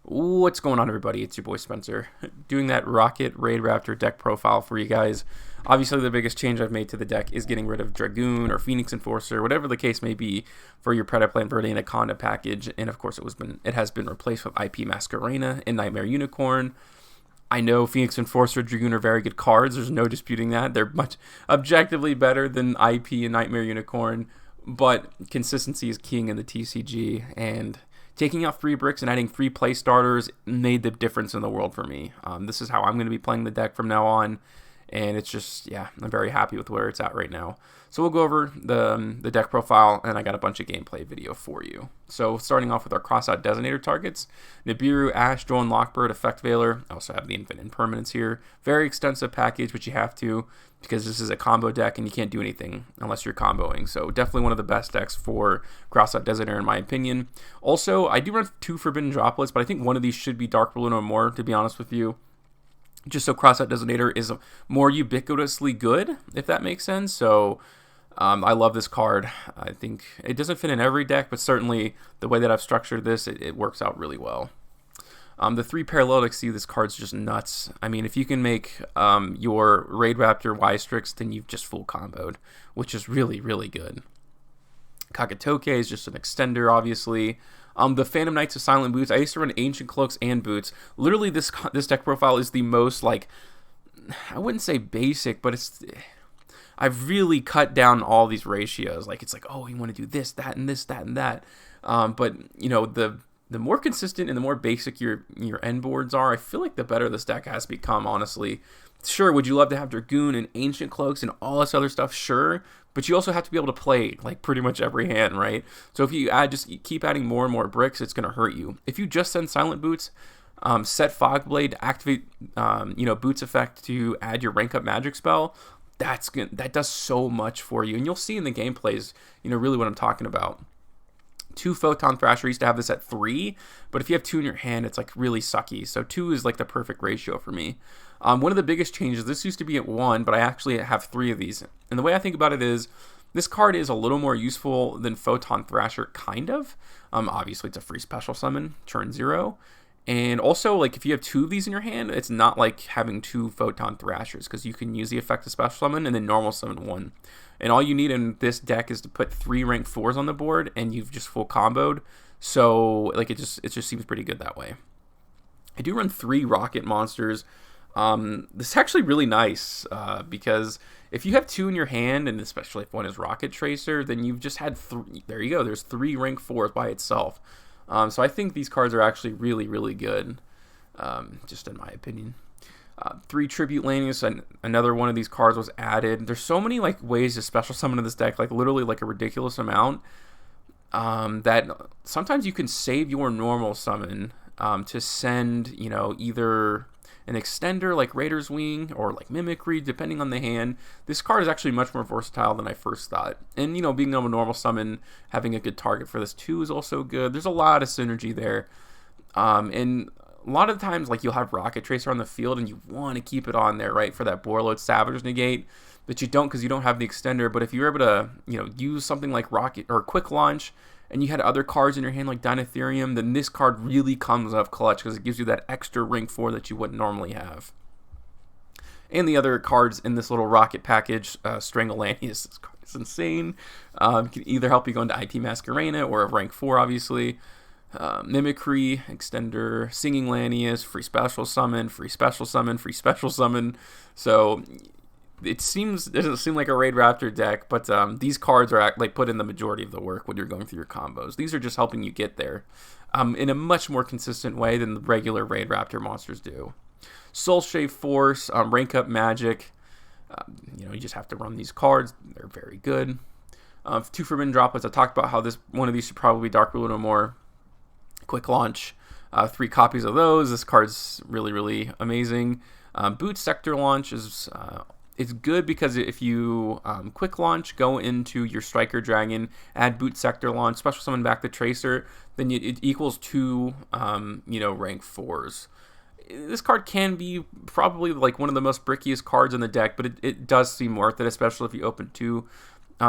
What's going on, everybody? It's your boy Spencer, doing that Rokket Raidraptor deck profile for you guys. Obviously, the biggest change I've made to the deck is getting rid of Dragoon or Phoenix Enforcer, whatever the case may be, for your Predaplant Verde Anaconda package. And of course, it has been replaced with IP Masquerena and Nightmare Unicorn. I know Phoenix Enforcer, Dragoon are very good cards. There's no disputing that. They're much objectively better than IP and Nightmare Unicorn, but consistency is king in the TCG, and taking out 3 bricks and adding 3 play starters made the difference in the world for me. This is how I'm going to be playing the deck from now on, and it's just, yeah, I'm very happy with where it's at right now. So we'll go over the deck profile, and I got a bunch of gameplay video for you. So starting off with our cross-out designator targets, Nibiru, Ash, Droll, and Lockbird, Effect Veiler. I also have the Infinite Impermanence here. Very extensive package, but you have to, because this is a combo deck and you can't do anything unless you're comboing. So definitely one of the best decks for cross-out designator in my opinion. Also, I do run 2 Forbidden Droplets, but I think one of these should be Dark Balloon or more, to be honest with you. Just so cross-out designator is more ubiquitously good, if that makes sense. So I love this card. I think it doesn't fit in every deck, but certainly the way that I've structured this, it works out really well. The 3 Parallelics, see, this card's just nuts. I mean, if you can make your Raidraptor Y-Strix, then you've just full comboed, which is really, really good. Kakatoke is just an extender, obviously. The Phantom Knights of Silent Boots, I used to run Ancient Cloaks and Boots. Literally, this deck profile is the most, like, I wouldn't say basic, but I've really cut down all these ratios. Like, it's like, oh, you want to do this, that, and this, that, and that. But, you know, the more consistent and the more basic your end boards are, I feel like the better this deck has become, honestly. Sure, would you love to have Dragoon and Ancient Cloaks and all this other stuff? Sure. But you also have to be able to play, like, pretty much every hand, right? So if you just keep adding more and more bricks, it's going to hurt you. If you just send Silent Boots, set Fogblade, activate, Boots effect to add your rank up magic spell, that does so much for you. And you'll see in the gameplays, really what I'm talking about. 2 Photon Thrasher, used to have this at 3, but if you have 2 in your hand, it's like really sucky. So 2 is like the perfect ratio for me. One of the biggest changes, this used to be at 1, but I actually have 3 of these. And the way I think about it is, this card is a little more useful than Photon Thrasher, kind of. Obviously, it's a free special summon, turn 0. And also, like, if you have 2 of these in your hand, it's not like having 2 Photon Thrashers, because you can use the effect of special summon and then normal summon 1. And all you need in this deck is to put 3 rank 4s on the board, and you've just full comboed. So, like, it just seems pretty good that way. I do run 3 Rocket monsters. This is actually really nice, because if you have 2 in your hand, and especially if one is Rocket Tracer, then you've just had 3. There you go. There's 3 rank 4s by itself. So I think these cards are actually really, really good, just in my opinion. 3 Tribute Lanius, and another one of these cards was added. There's so many like ways to special summon in this deck, like literally like a ridiculous amount, that sometimes you can save your normal summon to send, either an extender like Raider's Wing or like Mimicry, depending on the hand. This card is actually much more versatile than I first thought. And, being able to normal summon, having a good target for this too is also good. There's a lot of synergy there. And a lot of times, like, you'll have Rocket Tracer on the field and you want to keep it on there, right, for that Boarload Savager's negate, but you don't because you don't have the extender. But if you're able to, use something like Rocket or Quick Launch, and you had other cards in your hand like Dinotherium, then this card really comes up clutch because it gives you that extra rank 4 that you wouldn't normally have. And the other cards in this little Rocket package, Stranglelanius, this card is insane. It can either help you go into IT Masquerena or a rank 4, obviously. Mimicry, Extender, Singing Lanius, free special summon, free special summon, free special summon. So it doesn't seem like a Raidraptor deck, but these cards are like put in the majority of the work when you're going through your combos. These are just helping you get there in a much more consistent way than the regular Raidraptor monsters do. Soulshave Force, rank up magic. You just have to run these cards. They're very good. 2 Forbidden Droplets. I talked about how one of these should probably be Dark Blue no more. Quick Launch, 3 copies of those. This card's really, really amazing. Boot Sector Launch is it's good because if you Quick Launch, go into your Striker Dragon, add Boot Sector Launch, special summon back the Tracer, then it equals 2 rank 4s. This card can be probably like one of the most brickiest cards in the deck, but it does seem worth it, especially if you open 2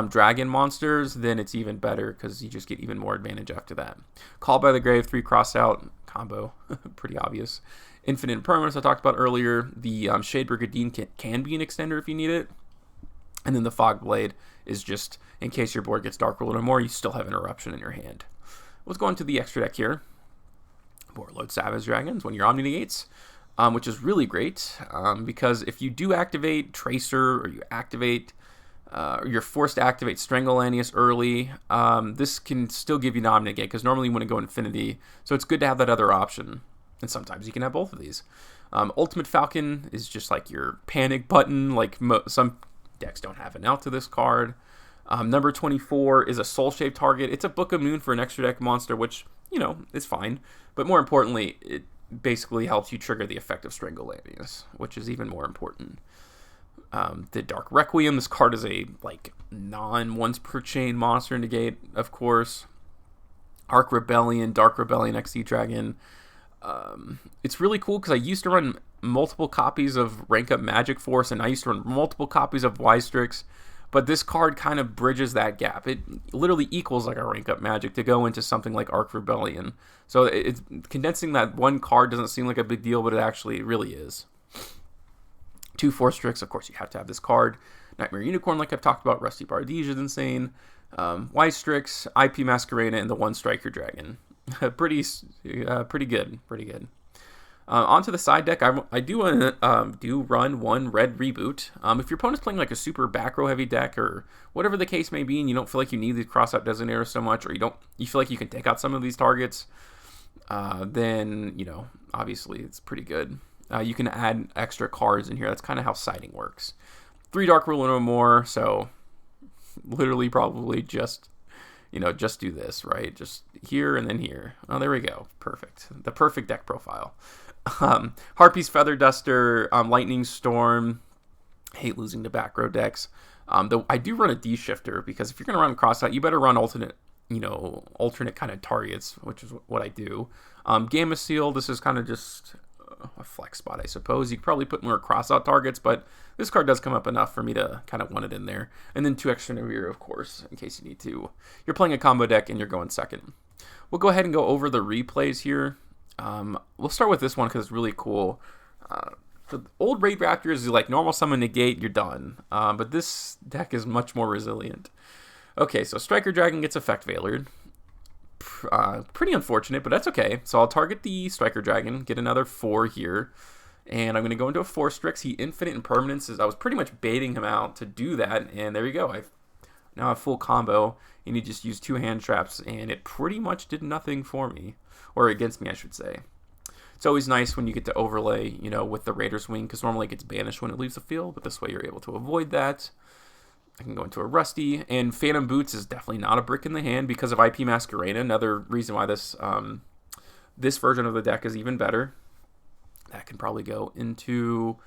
dragon monsters, then it's even better because you just get even more advantage after that. Call by the Grave, 3 cross out combo, pretty obvious. Infinite Impermanence I talked about earlier. The Shade Brigandine can be an extender if you need it. And then the Fog Blade is just, in case your board gets dark a little more, you still have Interruption in your hand. Let's go into the extra deck here. Boardload Savage Dragons when you're Omni Negates, which is really great because if you do activate Tracer or you activate, or you're forced to activate Strangle Lanius early, this can still give you an Omni Negate because normally you want to go Infinity, so it's good to have that other option. And sometimes you can have both of these. Ultimate Falcon is just like your panic button, like some decks don't have an out to this card. Number 24 is a soul-shaped target. It's a Book of Moon for an extra deck monster, which, you know, is fine. But more importantly, it basically helps you trigger the effect of Strangle Lanius, which is even more important. The Dark Requiem, this card is a, like, non-once-per-chain monster negate, of course. Arc Rebellion, Dark Rebellion XD Dragon. It's really cool because I used to run multiple copies of Rank Up Magic Force, and I used to run multiple copies of Wystrix, but this card kind of bridges that gap. It literally equals like a Rank Up Magic to go into something like Arc Rebellion. So it's condensing that one card doesn't seem like a big deal, but it actually really is. 2 Forstrix, of course you have to have this card. Nightmare Unicorn, like I've talked about. Rusty Bardige is insane. Wystrix, IP Masquerena, and the 1 Striker Dragon. pretty good. Onto the side deck, I do run 1 Red Reboot. If your opponent's playing like a super back row heavy deck or whatever the case may be, and you don't feel like you need the cross-out Designator so much, or you feel like you can take out some of these targets, then, you know, obviously it's pretty good. You can add extra cards in here. That's kind of how siding works. 3 Dark Rule no more, so literally probably just do this, right? Just here and then here. Oh, there we go. Perfect. The perfect deck profile. Harpy's Feather Duster, Lightning Storm. Hate losing to back row decks. Though I do run a D-Shifter because if you're going to run Crossout, you better run alternate kind of targets, which is what I do. Gamma Seal, this is kind of just a flex spot, I suppose. You could probably put more Crossout targets, but this card does come up enough for me to kind of want it in there. And then 2 extra Navir, of course, in case you need to. You're playing a combo deck and you're going second. We'll go ahead and go over the replays here. We'll start with this one because it's really cool. The old Raidraptor is like normal summon negate, you're done. But this deck is much more resilient. Okay, so Striker Dragon gets Effect Veilered. Pretty unfortunate, but that's okay. So I'll target the Striker Dragon, get another 4 here. And I'm going to go into a Forstrix. He Infinite Impermanences. I was pretty much baiting him out to do that, and there you go. I now have full combo, and he just used 2 hand traps, and it pretty much did nothing for me. Or against me, I should say. It's always nice when you get to overlay, you know, with the Raider's Wing, because normally it gets banished when it leaves the field, but this way you're able to avoid that. I can go into a Rusty, and Phantom Boots is definitely not a brick in the hand because of IP Masquerena. Another reason why this version of the deck is even better. That can probably go into,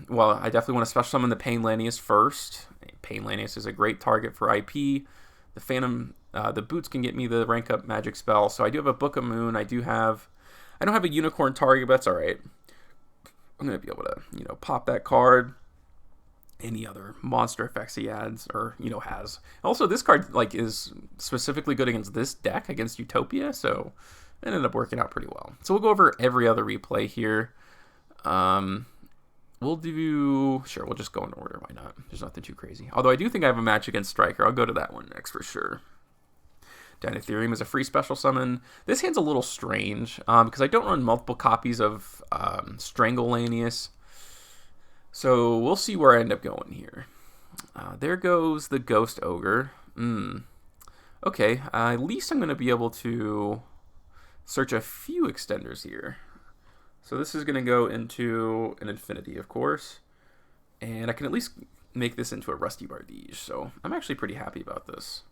well, I definitely want to special summon the Pain Lanius first. Pain Lanius is a great target for IP. The Phantom, the Boots can get me the rank up magic spell. So I do have a Book of Moon. I don't have a Unicorn target, but that's all right. I'm going to be able to, you know, pop that card. Any other monster effects he adds or, you know, has. Also, this card, like, is specifically good against this deck, against Utopia, so it ended up working out pretty well. So we'll go over every other replay here. We'll just go in order. Why not? There's nothing too crazy. Although I do think I have a match against Striker. I'll go to that one next for sure. Dinotherium is a free special summon. This hand's a little strange because I don't run multiple copies of Strangle Lanius. So we'll see where I end up going here. There goes the Ghost Ogre. Okay, at least I'm going to be able to search a few extenders here. So this is going to go into an Infinity, of course. And I can at least make this into a Rusty Bardige. So I'm actually pretty happy about this.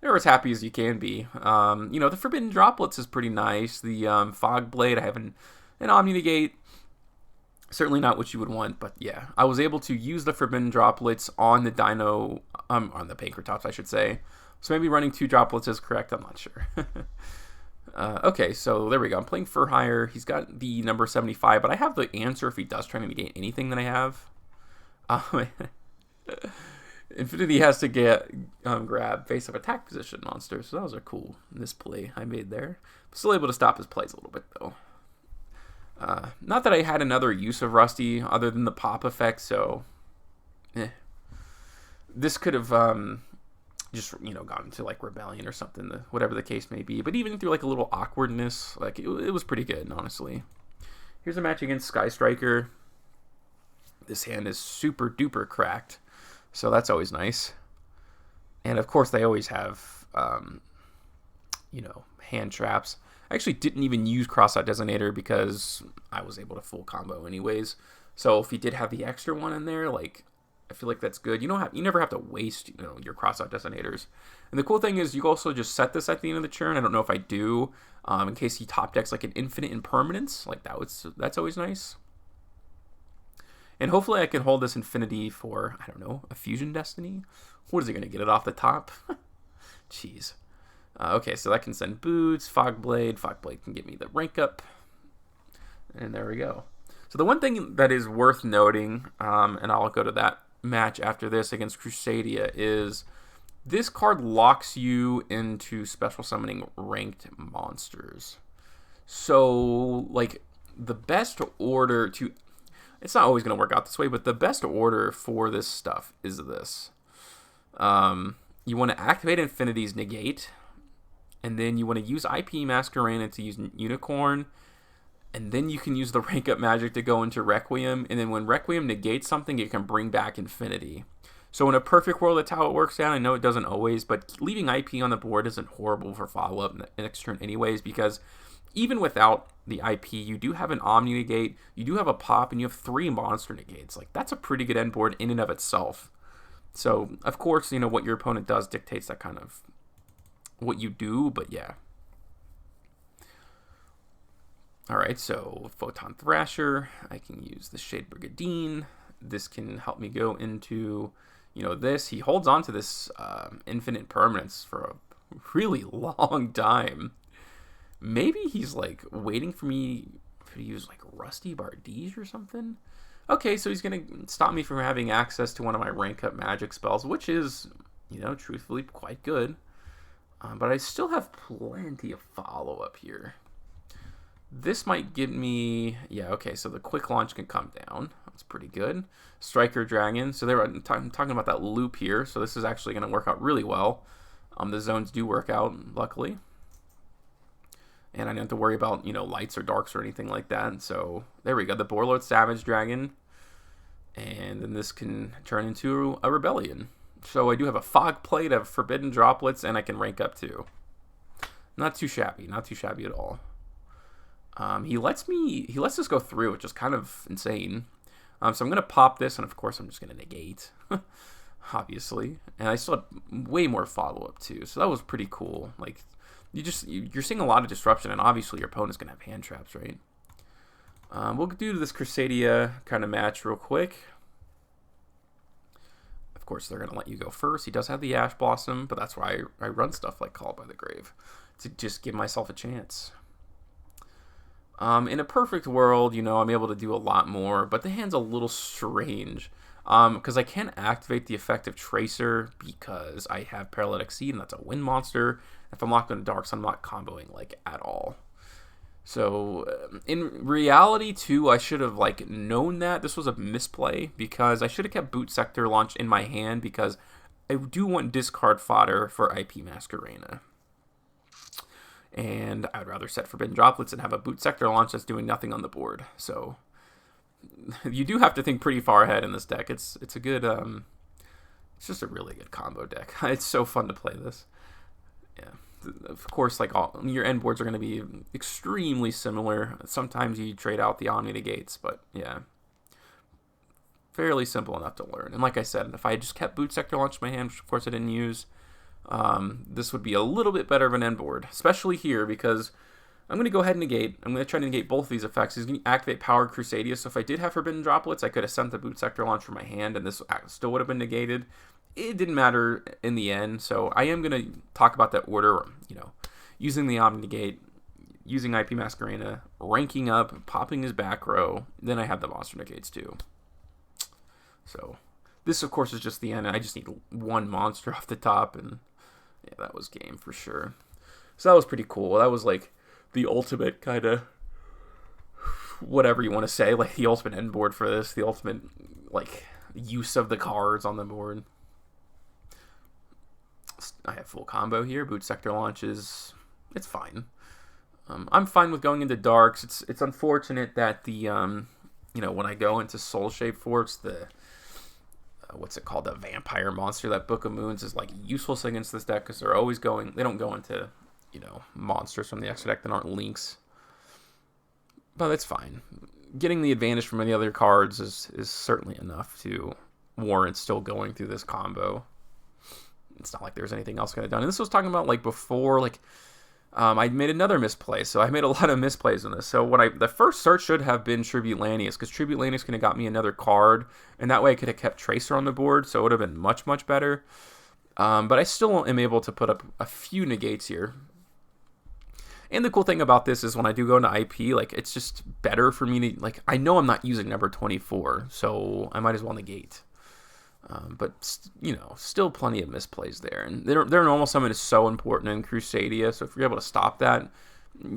They're as happy as you can be. You know, the Forbidden Droplets is pretty nice. The Fog Blade, I have an Omni Negate. Certainly not what you would want, but yeah. I was able to use the Forbidden Droplets on the Dino, on the Pankratops, I should say. So maybe running 2 Droplets is correct, I'm not sure. Okay, so there we go. I'm playing for hire. He's got the number 75, but I have the answer if he does try to negate anything that I have. Infinity has to get grab face-up attack position monster, so that was a cool misplay I made there. Still able to stop his plays a little bit, though. Not that I had another use of Rusty other than the pop effect, so this could have just gone to like Rebellion or something, whatever the case may be. But even through like a little awkwardness, like it was pretty good, honestly. Here's a match against Sky Striker. This hand is super duper cracked, so that's always nice. And of course, they always have hand traps. I actually didn't even use Cross-Out Designator because I was able to full combo anyways. So if he did have the extra one in there, like, I feel like that's good. You never have to waste your Cross-Out Designators. And the cool thing is you also just set this at the end of the turn. I don't know if I do, in case he top decks like an Infinite Impermanence. Like that's always nice. And hopefully I can hold this Infinity for, I don't know, a Fusion Destiny. What is it going to get it off the top? Jeez. Okay, so that can send Boots, Fogblade. Fogblade can give me the rank up. And there we go. So the one thing that is worth noting, and I'll go to that match after this against Crusadia, is this card locks you into special summoning ranked monsters. So, like, the best order to... It's not always going to work out this way, but the best order for this stuff is this. You want to activate Infinity's Negate, and then you want to use IP Masquerena to use Unicorn, and then you can use the rank up magic to go into Requiem, and then when Requiem negates something, it can bring back Infinity. So in a perfect world, that's how it works out. I know it doesn't always, but leaving IP on the board isn't horrible for follow-up next turn anyways, because even without the IP, you do have an Omni Negate, you do have a Pop, and you have 3 Monster Negates. Like, that's a pretty good end board in and of itself. So, of course, what your opponent does dictates that kind of what you do, but yeah. Alright, so Photon Thrasher, I can use the Shade Brigadine. This can help me go into, this. He holds on to this Infinite Permanence for a really long time. Maybe he's, like, waiting for me to use, like, Rusty Bardige or something? Okay, so he's going to stop me from having access to one of my rank up magic spells, which is, truthfully quite good. But I still have plenty of follow-up here. This might give me... Yeah, okay, so the quick launch can come down. That's pretty good. Striker Dragon. So I'm talking about that loop here, so this is actually going to work out really well. The zones do work out, luckily. And I don't have to worry about, lights or darks or anything like that. So there we go, the Borlord Savage Dragon. And then this can turn into a Rebellion. So I do have a Fog Plate of Forbidden Droplets, and I can rank up too. Not too shabby at all. He lets us go through, which is kind of insane. So I'm going to pop this, and of course I'm just going to negate, obviously. And I still have way more follow-up too, so that was pretty cool. Like, you're seeing a lot of disruption, and obviously your opponent's going to have hand traps, right? We'll do this Crusadia kind of match real quick. Of course, they're going to let you go first. He does have the Ash Blossom, but that's why I run stuff like Call by the Grave, to just give myself a chance. In a perfect world, I'm able to do a lot more, but the hand's a little strange. Because I can't activate the effect of Tracer because I have Paralytic Seed, and that's a wind monster. If I'm locked into Darks, I'm not comboing, like, at all. So, in reality, too, I should have, like, known that this was a misplay, because I should have kept Boot Sector Launch in my hand, because I do want discard fodder for IP Masquerena. And I'd rather set Forbidden Droplets and have a Boot Sector Launch that's doing nothing on the board. So, you do have to think pretty far ahead in this deck. It's a good, it's just a really good combo deck. It's so fun to play this. Yeah. Of course, like, your end boards are going to be extremely similar. Sometimes you trade out the Omni Negates, but yeah. Fairly simple enough to learn. And like I said, if I just kept Boot Sector Launch in my hand, which of course I didn't use, this would be a little bit better of an end board. Especially here, because I'm going to go ahead and negate. I'm going to try to negate both of these effects. He's going to activate Powered Crusadia, so if I did have Forbidden Droplets, I could have sent the Boot Sector Launch from my hand, and this still would have been negated. It didn't matter in the end, so I am going to talk about that order, using the Omni Negate, using IP Masquerena, ranking up, popping his back row, then I have the Monster Negates too. So, This, of course, is just the end. I just need one monster off the top, and yeah, that was game for sure. So that was pretty cool. That was like the ultimate kind of whatever you want to say, like the ultimate end board for this, the ultimate like use of the cards on the board. I have full combo here. Boot sector launches. It's fine. I'm fine with going into darks. It's unfortunate that the when I go into Soul Shape Force, the what's it called, the vampire monster, that Book of Moons is like useless against this deck because they don't go into monsters from the extra deck that aren't links. But that's fine. Getting the advantage from any other cards is certainly enough to warrant still going through this combo. It's not like there's anything else I could have done. And this was talking about like before, like I made another misplay. So I made a lot of misplays on this. So the first search should have been Tribute Lanius, because Tribute Lanius could have got me another card, and that way I could have kept Tracer on the board, so it would have been much, much better. But I still am able to put up a few negates here. And the cool thing about this is when I do go into IP, like it's just better for me to, like, I know I'm not using number 24, so I might as well negate. But still plenty of misplays there. And their normal summon is so important in Crusadia, so if you're able to stop that,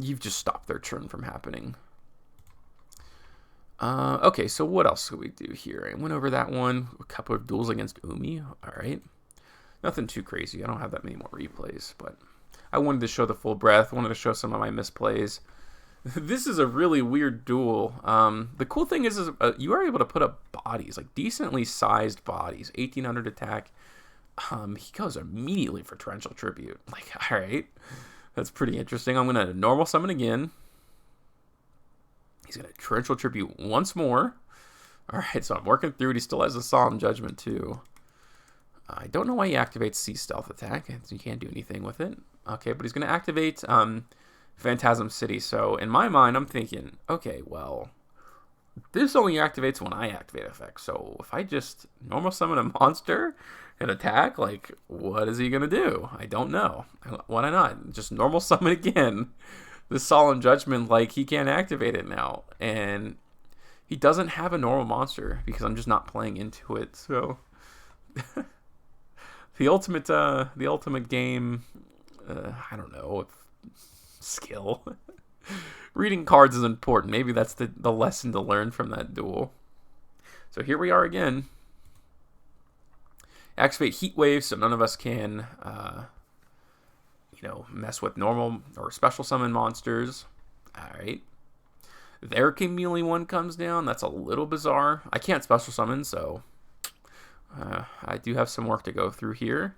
you've just stopped their turn from happening. Okay, so what else could we do here? I went over that one. A couple of duels against Umi. All right. Nothing too crazy. I don't have that many more replays, but I wanted to show the full breadth. I wanted to show some of my misplays. This is a really weird duel. The cool thing is you are able to put up bodies, like decently sized bodies. 1800 attack. He goes immediately for Torrential Tribute. Like, all right. That's pretty interesting. I'm going to normal summon again. He's going to Torrential Tribute once more. All right, so I'm working through it. He still has a Solemn Judgment, too. I don't know why he activates Sea Stealth Attack. You can't do anything with it. Okay, but he's going to activate Phantasm City. So in my mind, I'm thinking, okay, well, this only activates when I activate effects. So if I just normal summon a monster and attack, like, what is he going to do? I don't know. Why not? Just normal summon again. The Solemn Judgment, like, he can't activate it now. And he doesn't have a normal monster because I'm just not playing into it. So the ultimate game, I don't know, skill. Reading cards is important. Maybe that's the lesson to learn from that duel. So here we are again. Activate Heat Wave so none of us can mess with normal or special summon monsters. Alright. Their Chameleon one comes down. That's a little bizarre. I can't special summon, so I do have some work to go through here.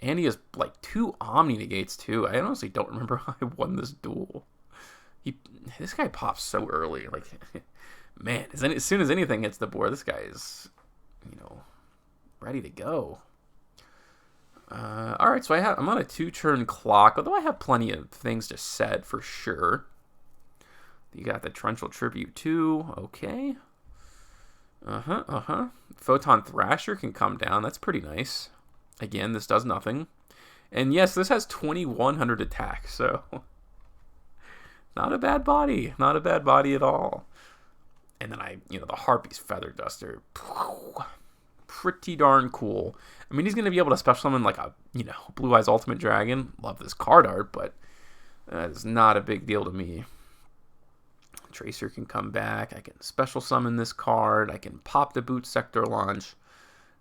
And he has like 2 Omni Negates too. I honestly don't remember how I won this duel. This guy pops so early. Like, man, as soon as anything hits the board, this guy is, ready to go. All right, so I'm on a 2-turn clock, although I have plenty of things to set for sure. You got the Torrential Tribute too. Okay. Photon Thrasher can come down. That's pretty nice. Again, this does nothing. And yes, this has 2100 attack, so not a bad body. Not a bad body at all. And then the Harpy's Feather Duster. Pretty darn cool. I mean, he's going to be able to special summon like a, Blue Eyes Ultimate Dragon. Love this card art, but that is not a big deal to me. Tracer can come back. I can special summon this card. I can pop the Boot Sector launch.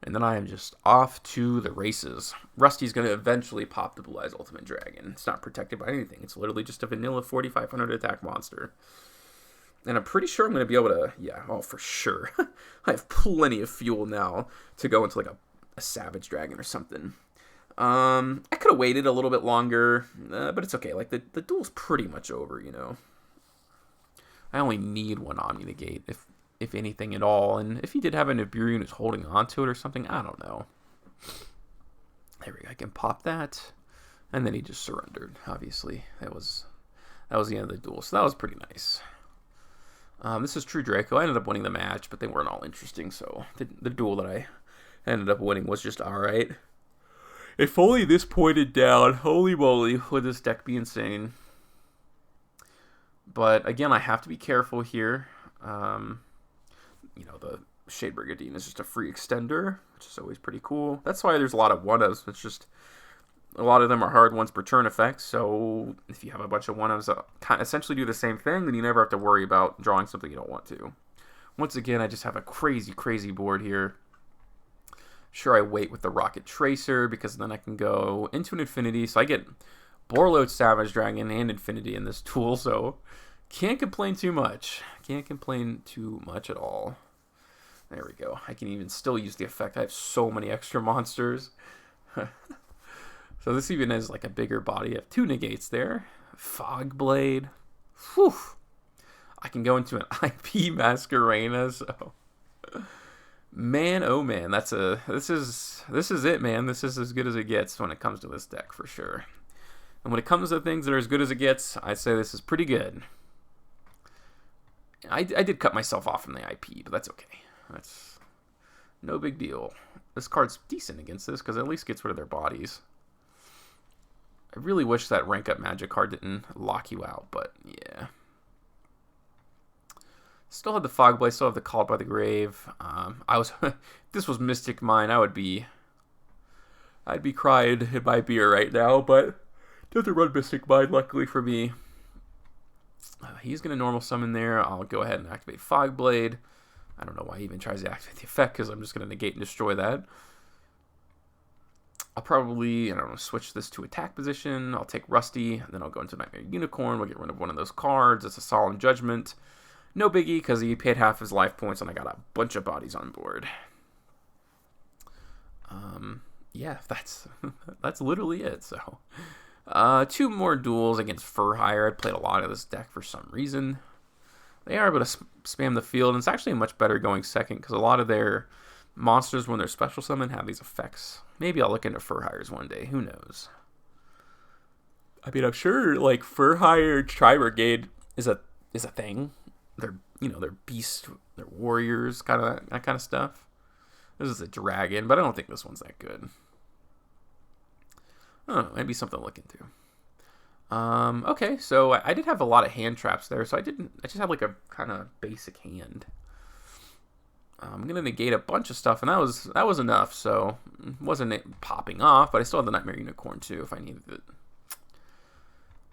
And then I am just off to the races. Rusty's going to eventually pop the Blue Eyes Ultimate Dragon. It's not protected by anything. It's literally just a vanilla 4500 attack monster. And I'm pretty sure I'm going to be able to... Yeah, oh, for sure. I have plenty of fuel now to go into like a Savage Dragon or something. I could have waited a little bit longer, but it's okay. Like, the duel's pretty much over, I only need 1 Omni Negate, if anything at all. And if he did have a Nibiru who's holding on to it or something, I don't know. There we go. I can pop that. And then he just surrendered, obviously. That was the end of the duel. So that was pretty nice. This is True Draco. I ended up winning the match, but they weren't all interesting. So the duel that I ended up winning was just alright. If only this pointed down. Holy moly, would this deck be insane. But again, I have to be careful here. Shade Brigandine is just a free extender, which is always pretty cool. That's why there's a lot of 1-ofs. It's just a lot of them are hard once per turn effects, so if you have a bunch of 1-ofs that essentially do the same thing, then you never have to worry about drawing something you don't want to. Once again, I just have a crazy, crazy board here. Sure, I wait with the Rokket Tracer, because then I can go into an Infinity, so I get Borload Savage Dragon and Infinity in this tool, so can't complain too much. Can't complain too much at all. There we go. I can even still use the effect. I have so many extra monsters. So this even has like a bigger body. I have 2 negates there. Fog Blade. Whew. I can go into an IP Masquerena, so man, oh man, this is it, man. This is as good as it gets when it comes to this deck for sure. And when it comes to things that are as good as it gets, I say this is pretty good. I did cut myself off from the IP, but that's okay. That's no big deal. This card's decent against this because it at least gets rid of their bodies. I really wish that rank up magic card didn't lock you out, but yeah. Still have the Fog Blade, still have the Called by the Grave. If this was Mystic Mine, I'd be crying in my beer right now, but doesn't run Mystic Mine, luckily for me. He's going to normal summon there. I'll go ahead and activate Fog Blade. I don't know why he even tries to activate the effect, because I'm just going to negate and destroy that. I'll probably, I don't know, switch this to attack position. I'll take Rusty, and then I'll go into Nightmare Unicorn. We'll get rid of one of those cards. It's a Solemn Judgment. No biggie, because he paid half his life points, and I got a bunch of bodies on board. Yeah, that's literally it. So, 2 more duels against Fur Hire. I played a lot of this deck for some reason. They are able to spam the field, and it's actually much better going second, because a lot of their monsters, when they're special summon, have these effects. Maybe I'll look into Fur Hires one day. Who knows? I mean, I'm sure like Fur Hire Tri-Brigade is a thing. They're beasts, they're warriors, that kind of stuff. This is a dragon, but I don't think this one's that good. I don't know, maybe something to look into. Okay, so I did have a lot of hand traps there, so I just had like a kind of basic hand. I'm gonna negate a bunch of stuff, and that was enough. So it wasn't popping off, but I still had the Nightmare Unicorn too if I needed it.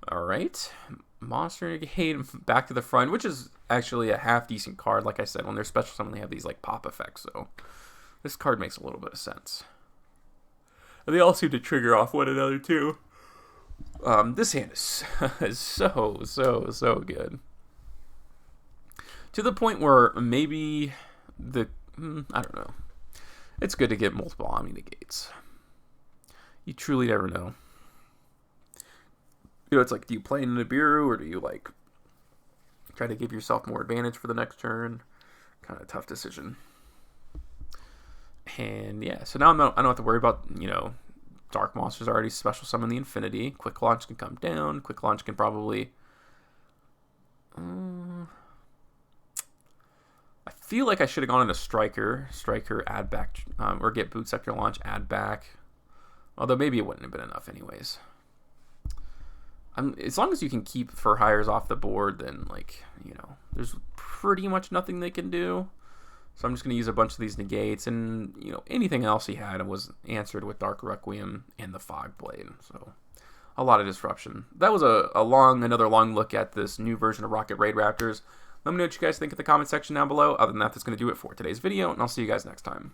All right, monster negate back to the front, which is actually a half decent card. Like I said, when they're special summon, they have these like pop effects, so this card makes a little bit of sense. And they all seem to trigger off one another too. This hand is so good. To the point where maybe I don't know. It's good to get multiple Omni Negates. You truly never know. It's like, do you play in Nibiru, or do you like try to give yourself more advantage for the next turn? Kind of a tough decision. And yeah, so now I don't have to worry about, Dark Monsters already special summon the Infinity. Quick Launch can come down. Quick Launch can probably... I feel like I should have gone into Striker. Striker, add back, or get Boot Sector Launch, add back. Although maybe it wouldn't have been enough anyways. As long as you can keep Fur Hires off the board, then, there's pretty much nothing they can do. So I'm just going to use a bunch of these negates, and, anything else he had was answered with Dark Requiem and the Fog Blade. So a lot of disruption. That was another long look at this new version of Rokket Raidraptors. Let me know what you guys think in the comment section down below. Other than that, that's going to do it for today's video, and I'll see you guys next time.